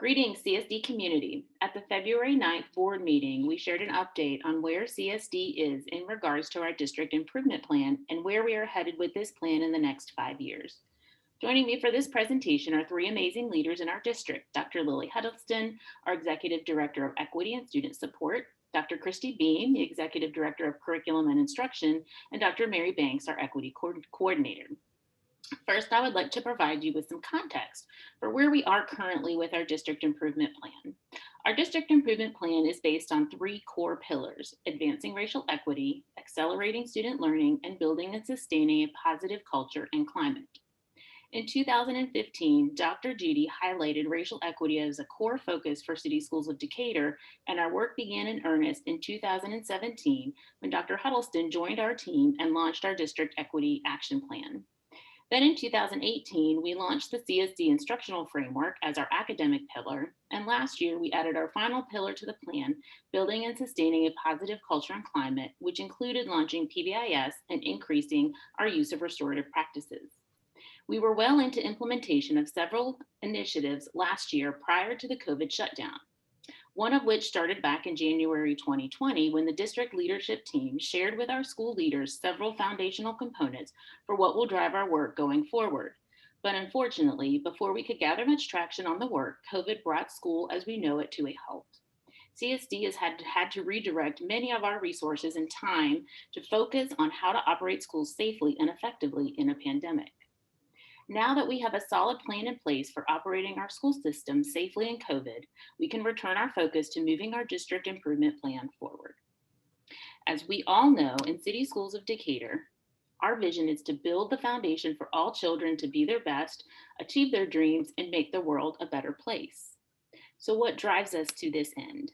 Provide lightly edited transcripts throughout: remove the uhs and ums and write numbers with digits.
Greetings, CSD community. At the February 9th board meeting, we shared an update on where CSD is in regards to our district improvement plan and where we are headed with this plan in the next 5 years. Joining me for this presentation are three amazing leaders in our district: Dr. Lily Huddleston, our Executive Director of Equity and Student Support, Dr. Christy Beam, the Executive Director of Curriculum and Instruction, and Dr. Mary Banks, our Equity Coordinator. First, I would like to provide you with some context for where we are currently with our district improvement plan. Our district improvement plan is based on three core pillars: advancing racial equity, accelerating student learning, and building and sustaining a positive culture and climate. In 2015, Dr. Judy highlighted racial equity as a core focus for City Schools of Decatur, and our work began in earnest in 2017 when Dr. Huddleston joined our team and launched our District Equity Action Plan. Then in 2018, we launched the CSD Instructional Framework as our academic pillar, and last year we added our final pillar to the plan, building and sustaining a positive culture and climate, which included launching PBIS and increasing our use of restorative practices. We were well into implementation of several initiatives last year prior to the COVID shutdown, one of which started back in January 2020 when the district leadership team shared with our school leaders several foundational components for what will drive our work going forward. But unfortunately, before we could gather much traction on the work, COVID brought school as we know it to a halt. CSD has had to redirect many of our resources and time to focus on how to operate schools safely and effectively in a pandemic. Now that we have a solid plan in place for operating our school system safely in COVID, we can return our focus to moving our district improvement plan forward. As we all know, in City Schools of Decatur, our vision is to build the foundation for all children to be their best, achieve their dreams, and make the world a better place. So what drives us to this end?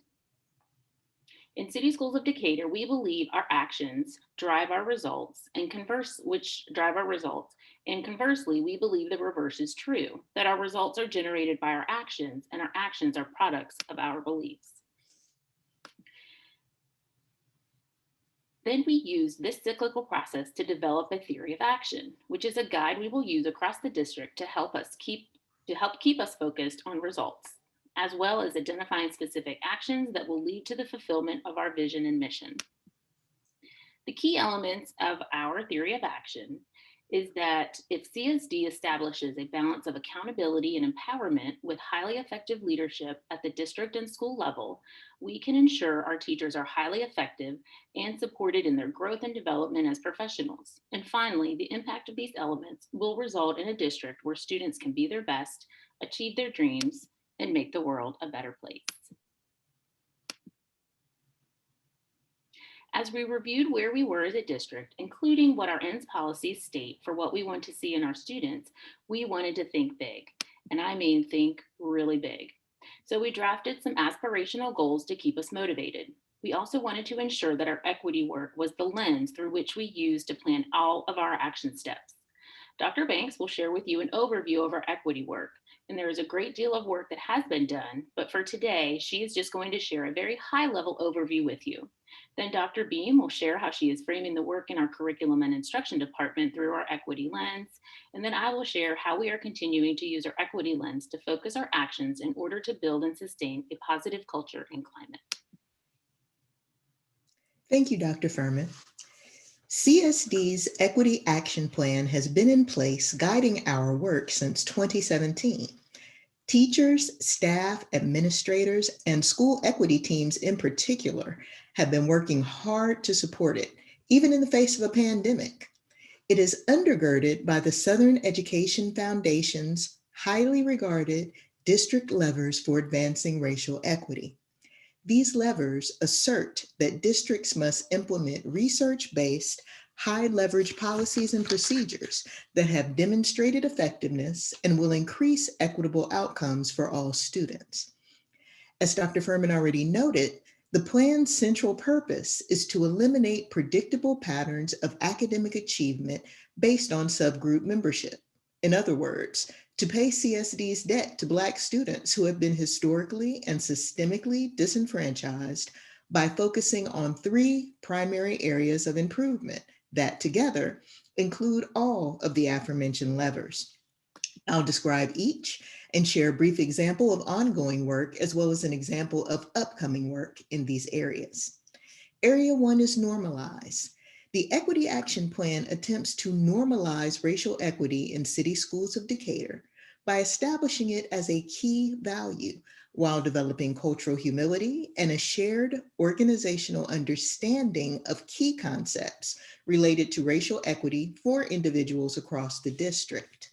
In City Schools of Decatur, we believe our actions drive our results, and conversely, we believe the reverse is true, that our results are generated by our actions and our actions are products of our beliefs. Then we use this cyclical process to develop a theory of action, which is a guide we will use across the district to help keep us focused on results, as well as identifying specific actions that will lead to the fulfillment of our vision and mission. The key elements of our theory of action is that if CSD establishes a balance of accountability and empowerment with highly effective leadership at the district and school level, we can ensure our teachers are highly effective and supported in their growth and development as professionals. And finally, the impact of these elements will result in a district where students can be their best, achieve their dreams, and make the world a better place. As we reviewed where we were as a district, including what our ends policies state for what we want to see in our students, we wanted to think big. And I mean think really big. So we drafted some aspirational goals to keep us motivated. We also wanted to ensure that our equity work was the lens through which we used to plan all of our action steps. Dr. Banks will share with you an overview of our equity work, and there is a great deal of work that has been done, but for today, she is just going to share a very high-level overview with you. Then Dr. Beam will share how she is framing the work in our curriculum and instruction department through our equity lens, and then I will share how we are continuing to use our equity lens to focus our actions in order to build and sustain a positive culture and climate. Thank you, Dr. Furman. CSD's Equity Action Plan has been in place guiding our work since 2017. Teachers, staff, administrators, and school equity teams in particular have been working hard to support it, even in the face of a pandemic. It is undergirded by the Southern Education Foundation's highly regarded district levers for advancing racial equity. These levers assert that districts must implement research-based, high-leverage policies and procedures that have demonstrated effectiveness and will increase equitable outcomes for all students. As Dr. Furman already noted, the plan's central purpose is to eliminate predictable patterns of academic achievement based on subgroup membership. In other words, to pay CSD's debt to Black students who have been historically and systemically disenfranchised by focusing on three primary areas of improvement that together include all of the aforementioned levers. I'll describe each and share a brief example of ongoing work as well as an example of upcoming work in these areas. Area 1 is normalize. The Equity Action Plan attempts to normalize racial equity in city schools of Decatur by establishing it as a key value while developing cultural humility and a shared organizational understanding of key concepts related to racial equity for individuals across the district.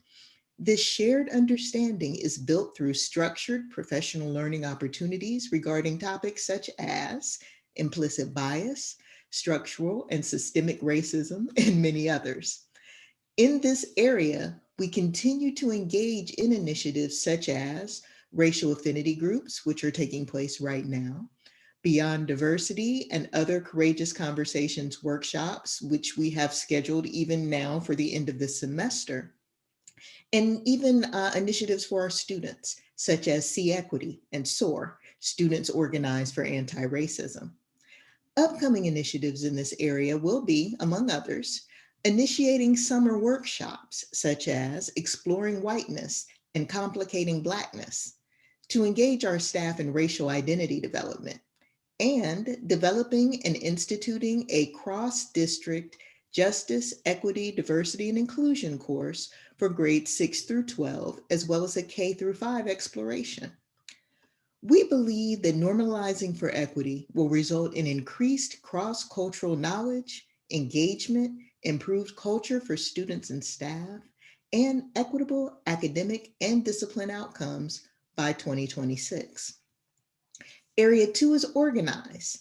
This shared understanding is built through structured professional learning opportunities regarding topics such as implicit bias, structural and systemic racism, and many others. In this area, we continue to engage in initiatives such as racial affinity groups, which are taking place right now, Beyond Diversity and other Courageous Conversations workshops, which we have scheduled even now for the end of this semester, and even initiatives for our students, such as See Equity and SOAR, Students Organized for Anti-Racism. Upcoming initiatives in this area will be, among others, initiating summer workshops, such as Exploring Whiteness and Complicating Blackness, to engage our staff in racial identity development, and developing and instituting a cross-district justice, equity, diversity, and inclusion course for grades 6 through 12, as well as a K through 5 exploration. We believe that normalizing for equity will result in increased cross-cultural knowledge, engagement, improved culture for students and staff, and equitable academic and discipline outcomes by 2026. Area 2 is organize.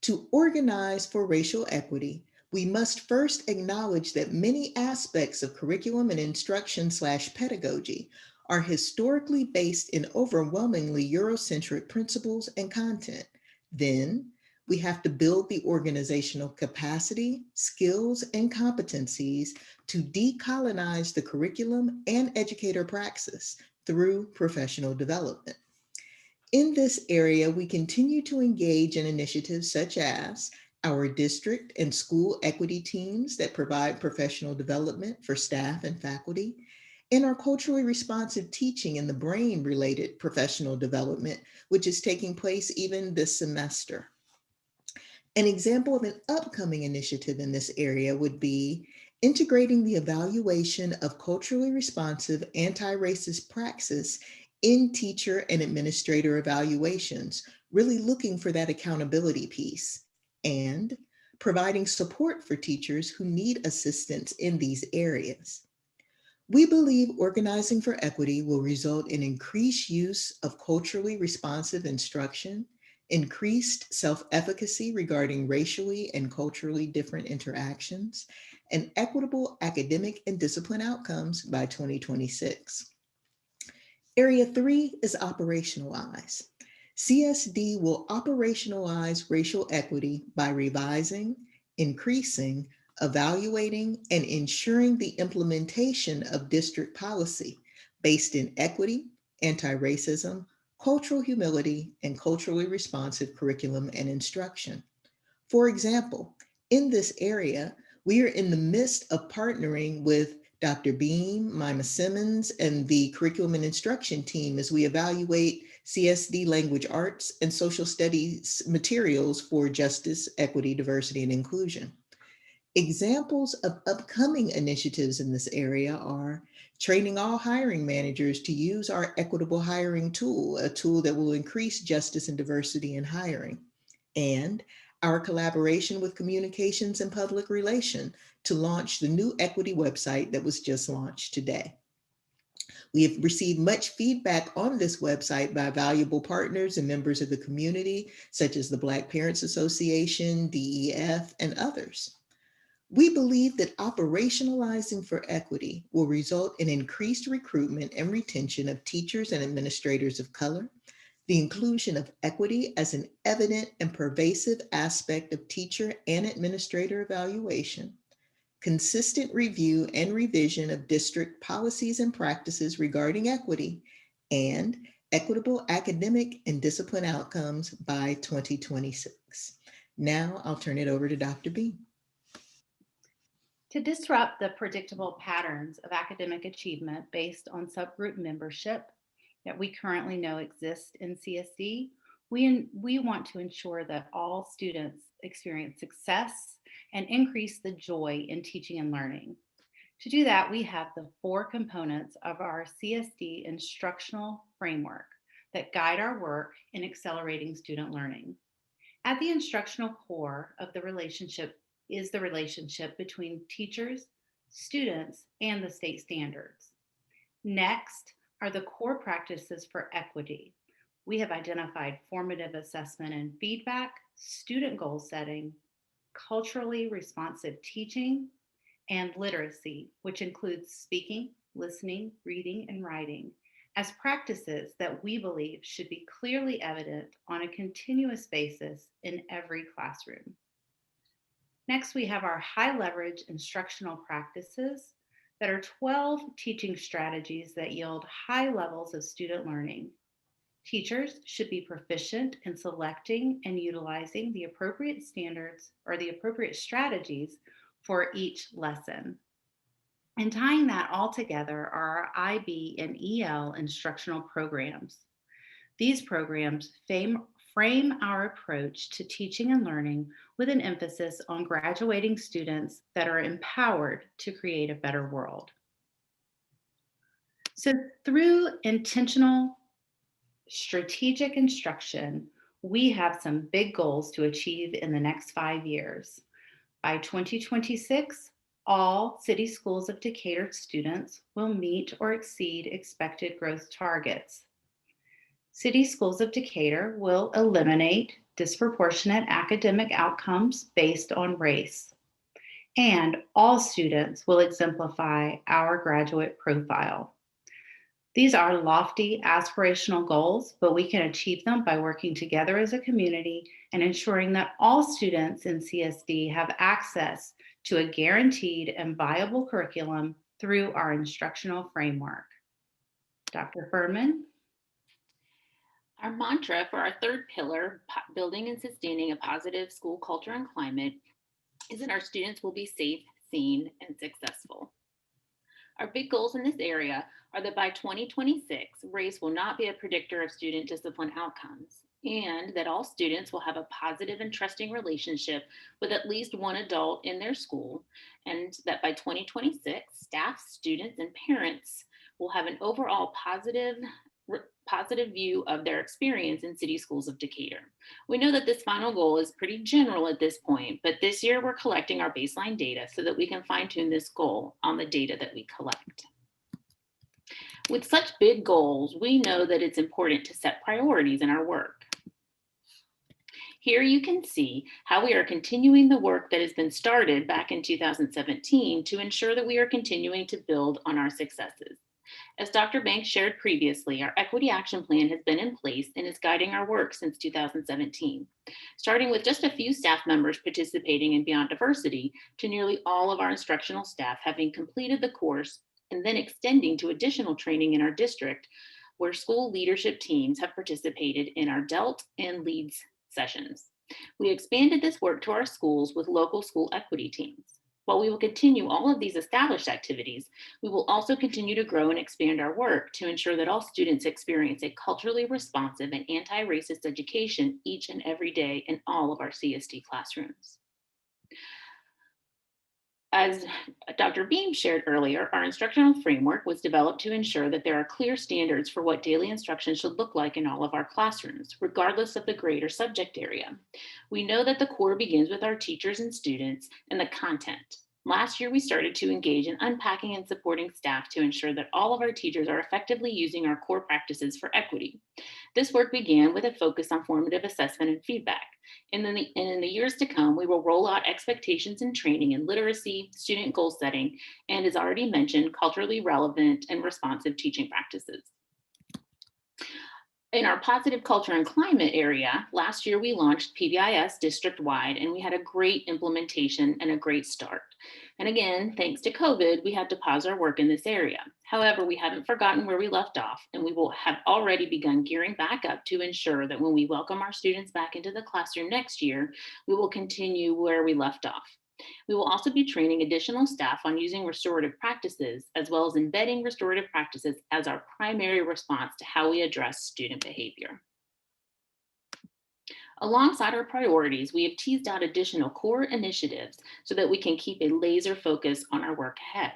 To organize for racial equity, we must first acknowledge that many aspects of curriculum and instruction/pedagogy are historically based in overwhelmingly Eurocentric principles and content. Then, we have to build the organizational capacity, skills, and competencies to decolonize the curriculum and educator praxis through professional development. In this area, we continue to engage in initiatives such as our district and school equity teams that provide professional development for staff and faculty, and our culturally responsive teaching and the brain-related professional development, which is taking place even this semester. An example of an upcoming initiative in this area would be integrating the evaluation of culturally responsive anti-racist praxis in teacher and administrator evaluations, really looking for that accountability piece, and providing support for teachers who need assistance in these areas. We believe organizing for equity will result in increased use of culturally responsive instruction, increased self-efficacy regarding racially and culturally different interactions, and equitable academic and discipline outcomes by 2026. Area 3 is operationalize. CSD will operationalize racial equity by revising, increasing, evaluating, and ensuring the implementation of district policy based in equity, anti-racism, cultural humility, and culturally responsive curriculum and instruction. For example, in this area, we are in the midst of partnering with Dr. Beam, Mima Simmons, and the curriculum and instruction team as we evaluate CSD language arts and social studies materials for justice, equity, diversity, and inclusion. Examples of upcoming initiatives in this area are training all hiring managers to use our equitable hiring tool, a tool that will increase justice and diversity in hiring, and our collaboration with communications and public relation to launch the new equity website that was just launched today. We have received much feedback on this website by valuable partners and members of the community, such as the Black Parents Association, DEF, and others. We believe that operationalizing for equity will result in increased recruitment and retention of teachers and administrators of color, the inclusion of equity as an evident and pervasive aspect of teacher and administrator evaluation, consistent review and revision of district policies and practices regarding equity, and equitable academic and discipline outcomes by 2026. Now I'll turn it over to Dr. B. To disrupt the predictable patterns of academic achievement based on subgroup membership, that we currently know exist in CSD, we want to ensure that all students experience success and increase the joy in teaching and learning. To do that, we have the 4 components of our CSD instructional framework that guide our work in accelerating student learning. At the instructional core of the relationship is the relationship between teachers, students, and the state standards. Next are the core practices for equity. We have identified formative assessment and feedback, student goal setting, culturally responsive teaching, and literacy, which includes speaking, listening, reading, and writing, as practices that we believe should be clearly evident on a continuous basis in every classroom. Next, we have our high leverage instructional practices that are 12 teaching strategies that yield high levels of student learning. Teachers should be proficient in selecting and utilizing the appropriate standards or the appropriate strategies for each lesson. And tying that all together are our IB and EL instructional programs. These programs frame our approach to teaching and learning with an emphasis on graduating students that are empowered to create a better world. So through intentional strategic instruction, we have some big goals to achieve in the next 5 years. By 2026, all City Schools of Decatur students will meet or exceed expected growth targets. City Schools of Decatur will eliminate disproportionate academic outcomes based on race, and all students will exemplify our graduate profile. These are lofty aspirational goals, but we can achieve them by working together as a community and ensuring that all students in CSD have access to a guaranteed and viable curriculum through our instructional framework. Dr. Furman? Our mantra for our third pillar, building and sustaining a positive school culture and climate, is that our students will be safe, seen, and successful. Our big goals in this area are that by 2026, race will not be a predictor of student discipline outcomes, and that all students will have a positive and trusting relationship with at least one adult in their school, and that by 2026, staff, students, and parents will have an overall positive view of their experience in City Schools of Decatur. We know that this final goal is pretty general at this point, but this year we're collecting our baseline data so that we can fine-tune this goal on the data that we collect. With such big goals, we know that it's important to set priorities in our work. Here you can see how we are continuing the work that has been started back in 2017 to ensure that we are continuing to build on our successes. As Dr. Banks shared previously, our Equity Action Plan has been in place and is guiding our work since 2017, starting with just a few staff members participating in Beyond Diversity to nearly all of our instructional staff having completed the course, and then extending to additional training in our district where school leadership teams have participated in our DELT and LEADS sessions. We expanded this work to our schools with local school equity teams. While we will continue all of these established activities, we will also continue to grow and expand our work to ensure that all students experience a culturally responsive and anti-racist education each and every day in all of our CSD classrooms. As Dr. Beam shared earlier, our instructional framework was developed to ensure that there are clear standards for what daily instruction should look like in all of our classrooms, regardless of the grade or subject area. We know that the core begins with our teachers and students and the content. Last year, we started to engage in unpacking and supporting staff to ensure that all of our teachers are effectively using our core practices for equity. This work began with a focus on formative assessment and feedback. And in the years to come, we will roll out expectations and training in literacy, student goal setting, and as already mentioned, culturally relevant and responsive teaching practices. In our positive culture and climate area, last year we launched PBIS district-wide, and we had a great implementation and a great start. And again, thanks to COVID, we had to pause our work in this area. However, we haven't forgotten where we left off, and we will have already begun gearing back up to ensure that when we welcome our students back into the classroom next year, we will continue where we left off. We will also be training additional staff on using restorative practices, as well as embedding restorative practices as our primary response to how we address student behavior. Alongside our priorities, we have teased out additional core initiatives so that we can keep a laser focus on our work ahead.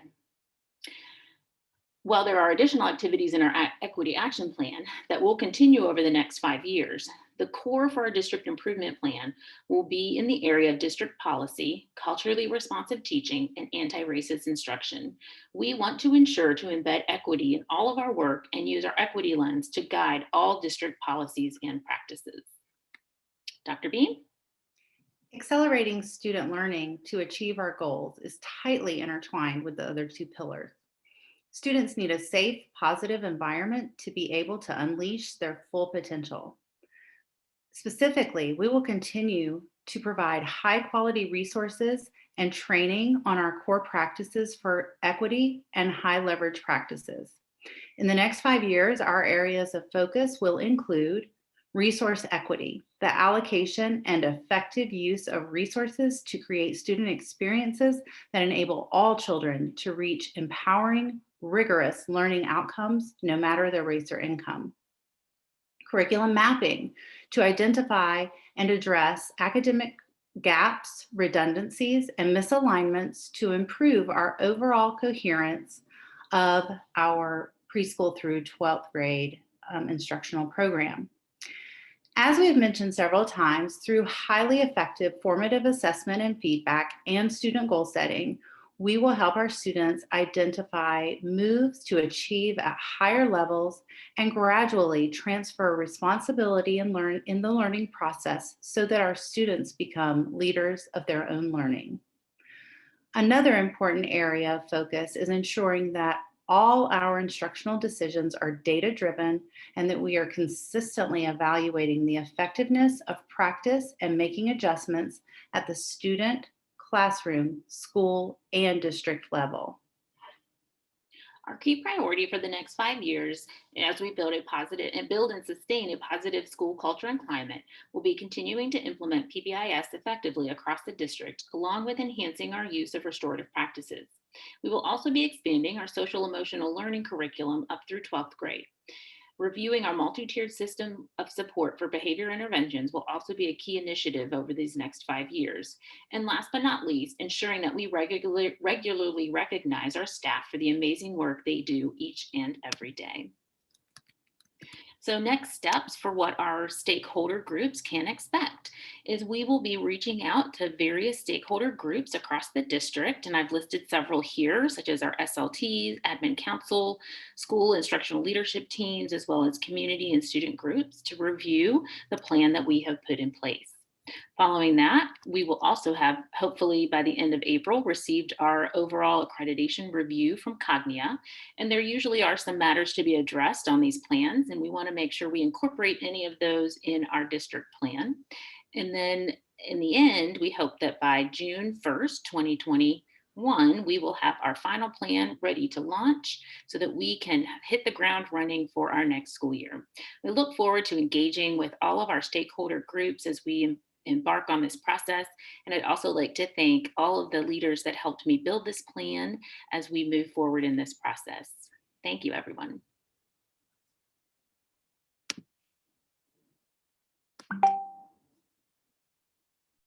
While there are additional activities in our equity action plan that will continue over the next 5 years, the core for our district improvement plan will be in the area of district policy, culturally responsive teaching, and anti-racist instruction. We want to ensure to embed equity in all of our work and use our equity lens to guide all district policies and practices. Dr. Beam? Accelerating student learning to achieve our goals is tightly intertwined with the other two pillars. Students need a safe, positive environment to be able to unleash their full potential. Specifically, we will continue to provide high-quality resources and training on our core practices for equity and high-leverage practices. In the next 5 years, our areas of focus will include resource equity, the allocation and effective use of resources to create student experiences that enable all children to reach empowering, rigorous learning outcomes, no matter their race or income. Curriculum mapping to identify and address academic gaps, redundancies, and misalignments to improve our overall coherence of our preschool through 12th grade instructional program. As we have mentioned several times, through highly effective formative assessment and feedback and student goal setting, we will help our students identify moves to achieve at higher levels and gradually transfer responsibility and learn in the learning process so that our students become leaders of their own learning. Another important area of focus is ensuring that all our instructional decisions are data-driven and that we are consistently evaluating the effectiveness of practice and making adjustments at the student, classroom, school, and district level. Our key priority for the next 5 years, as we build and sustain a positive school culture and climate, will be continuing to implement PBIS effectively across the district, along with enhancing our use of restorative practices. We will also be expanding our social emotional learning curriculum up through 12th grade. Reviewing our multi-tiered system of support for behavior interventions will also be a key initiative over these next 5 years. And last but not least, ensuring that we regularly recognize our staff for the amazing work they do each and every day. So next steps for what our stakeholder groups can expect is we will be reaching out to various stakeholder groups across the district, and I've listed several here, such as our SLTs, admin council, school instructional leadership teams, as well as community and student groups to review the plan that we have put in place. Following that, we will also have, hopefully by the end of April, received our overall accreditation review from Cognia. And there usually are some matters to be addressed on these plans, and we want to make sure we incorporate any of those in our district plan. And then in the end, we hope that by June 1st, 2021, we will have our final plan ready to launch so that we can hit the ground running for our next school year. We look forward to engaging with all of our stakeholder groups as we embark on this process. And I'd also like to thank all of the leaders that helped me build this plan as we move forward in this process. Thank you, everyone.